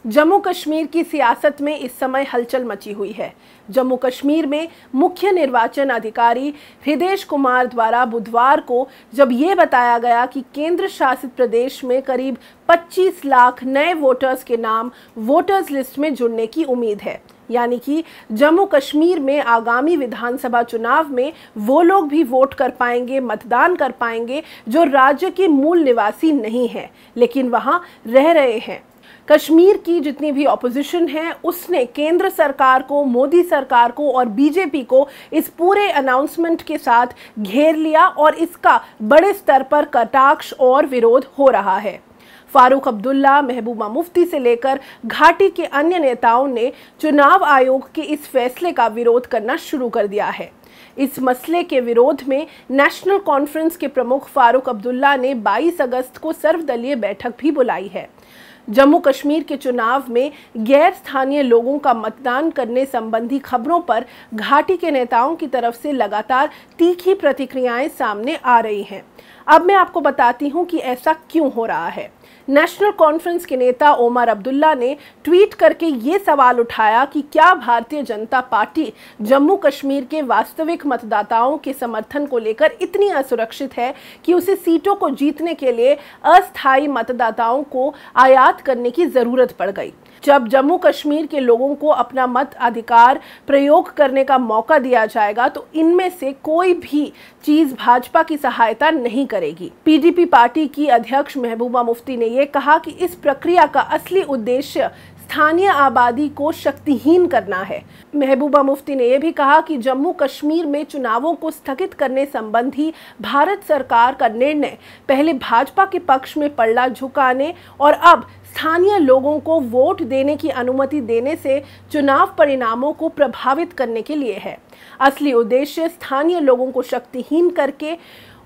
जम्मू कश्मीर की सियासत में इस समय हलचल मची हुई है। जम्मू कश्मीर में मुख्य निर्वाचन अधिकारी हृदेश कुमार द्वारा बुधवार को जब ये बताया गया कि केंद्र शासित प्रदेश में करीब 25 लाख नए वोटर्स के नाम वोटर्स लिस्ट में जुड़ने की उम्मीद है, यानी कि जम्मू कश्मीर में आगामी विधानसभा चुनाव में वो लोग भी वोट कर पाएंगे, मतदान कर पाएंगे जो राज्य के मूल निवासी नहीं हैं लेकिन वहां रह रहे हैं। कश्मीर की जितनी भी ऑपोजिशन है उसने केंद्र सरकार को, मोदी सरकार को और बीजेपी को इस पूरे अनाउंसमेंट के साथ घेर लिया और इसका बड़े स्तर पर कटाक्ष और विरोध हो रहा है। फारूक अब्दुल्ला, महबूबा मुफ्ती से लेकर घाटी के अन्य नेताओं ने चुनाव आयोग के इस फैसले का विरोध करना शुरू कर दिया है। इस मसले के विरोध में नेशनल कॉन्फ्रेंस के प्रमुख फारूक अब्दुल्ला ने 22 अगस्त को सर्वदलीय बैठक भी बुलाई है। जम्मू कश्मीर के चुनाव में गैर स्थानीय लोगों का मतदान करने संबंधी खबरों पर घाटी के नेताओं की तरफ से लगातार तीखी प्रतिक्रियाएं सामने आ रही हैं। अब मैं आपको बताती हूं कि ऐसा क्यों हो रहा है। नेशनल कॉन्फ्रेंस के नेता ओमर अब्दुल्ला ने ट्वीट करके ये सवाल उठाया कि क्या भारतीय जनता पार्टी जम्मू कश्मीर के वास्तविक मतदाताओं के समर्थन को लेकर इतनी असुरक्षित है कि उसे सीटों को जीतने के लिए अस्थायी मतदाताओं को आयात करने की जरूरत पड़ गई। जब जम्मू कश्मीर के लोगों को अपना मत अधिकार प्रयोग करने का मौका दिया जाएगा तो इनमें से कोई भी चीज भाजपा की सहायता नहीं करेगी। पीडीपी पार्टी की अध्यक्ष महबूबा मुफ्ती ने यह कहा कि इस प्रक्रिया का असली उद्देश्य स्थानीय आबादी को शक्तिहीन करना है। महबूबा मुफ्ती ने यह भी कहा कि जम्मू कश्मीर में चुनावों को स्थगित करने संबंधी भारत सरकार का निर्णय पहले भाजपा के पक्ष में पलड़ा झुकाने और अब स्थानीय लोगों को वोट देने की अनुमति देने से चुनाव परिणामों को प्रभावित करने के लिए है। असली उद्देश्य स्थानीय लोगों को शक्तिहीन करके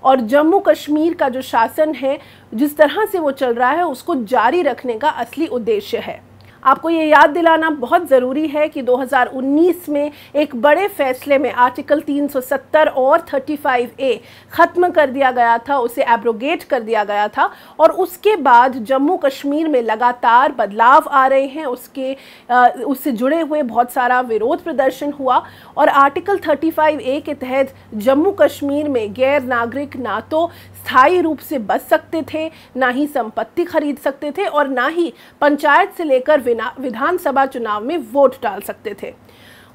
और जम्मू कश्मीर का जो शासन है जिस तरह से वो चल रहा है उसको जारी रखने का असली उद्देश्य है। आपको ये याद दिलाना बहुत ज़रूरी है कि 2019 में एक बड़े फैसले में आर्टिकल 370 और 35A ख़त्म कर दिया गया था, उसे एब्रोगेट कर दिया गया था और उसके बाद जम्मू कश्मीर में लगातार बदलाव आ रहे हैं। उससे जुड़े हुए बहुत सारा विरोध प्रदर्शन हुआ और आर्टिकल 35A के तहत जम्मू कश्मीर में गैर नागरिक ना तो स्थायी रूप से बस सकते थे, ना ही संपत्ति खरीद सकते थे और ना ही पंचायत से लेकर विधानसभा चुनाव में वोट डाल सकते थे।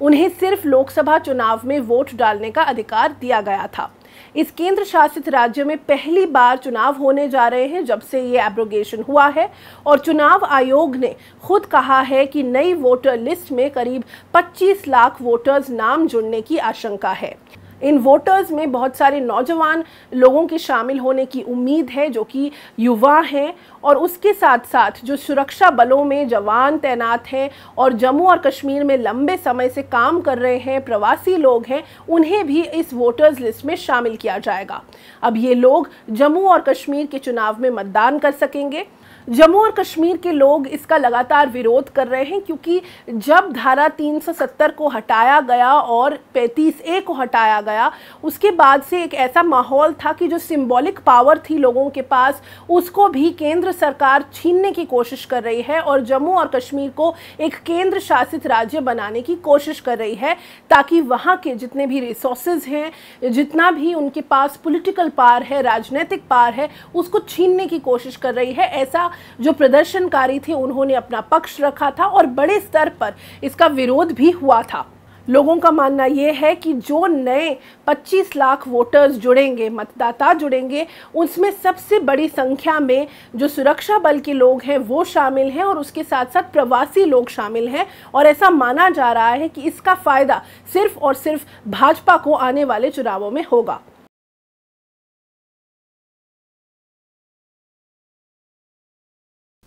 उन्हें सिर्फ लोकसभा चुनाव में वोट डालने का अधिकार दिया गया था। इस केंद्र शासित राज्य में पहली बार चुनाव होने जा रहे हैं जब से ये एब्रोगेशन हुआ है और चुनाव आयोग ने खुद कहा है कि नई वोटर लिस्ट में करीब 25 लाख वोटर्स नाम जुड़ने की आशंका है। इन वोटर्स में बहुत सारे नौजवान लोगों के शामिल होने की उम्मीद है जो कि युवा हैं और उसके साथ साथ जो सुरक्षा बलों में जवान तैनात हैं और जम्मू और कश्मीर में लंबे समय से काम कर रहे हैं, प्रवासी लोग हैं, उन्हें भी इस वोटर्स लिस्ट में शामिल किया जाएगा। अब ये लोग जम्मू और कश्मीर के चुनाव में मतदान कर सकेंगे। जम्मू और कश्मीर के लोग इसका लगातार विरोध कर रहे हैं क्योंकि जब धारा 370 को हटाया गया और 35A को हटाया गया उसके बाद से एक ऐसा माहौल था कि जो सिंबॉलिक पावर थी लोगों के पास उसको भी केंद्र सरकार छीनने की कोशिश कर रही है और जम्मू और कश्मीर को एक केंद्र शासित राज्य बनाने की कोशिश कर रही है ताकि वहाँ के जितने भी रिसोर्सेज हैं, जितना भी उनके पास पॉलिटिकल पावर है, राजनीतिक पावर है, उसको छीनने की कोशिश कर रही है। ऐसा जो प्रदर्शनकारी थे उन्होंने अपना पक्ष रखा था और बड़े स्तर पर इसका विरोध भी हुआ था। लोगों का मानना यह है कि जो नए 25 लाख वोटर्स जुड़ेंगे, मतदाता जुड़ेंगे, उसमें सबसे बड़ी संख्या में जो सुरक्षा बल के लोग हैं वो शामिल हैं और उसके साथ साथ प्रवासी लोग शामिल हैं और ऐसा माना जा रहा है कि इसका फायदा सिर्फ और सिर्फ भाजपा को आने वाले चुनावों में होगा।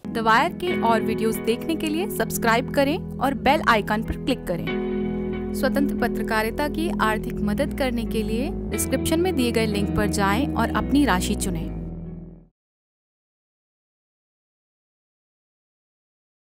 द वायर के और वीडियोस देखने के लिए सब्सक्राइब करें और बेल आइकन पर क्लिक करें। स्वतंत्र पत्रकारिता की आर्थिक मदद करने के लिए डिस्क्रिप्शन में दिए गए लिंक पर जाएं और अपनी राशि चुनें।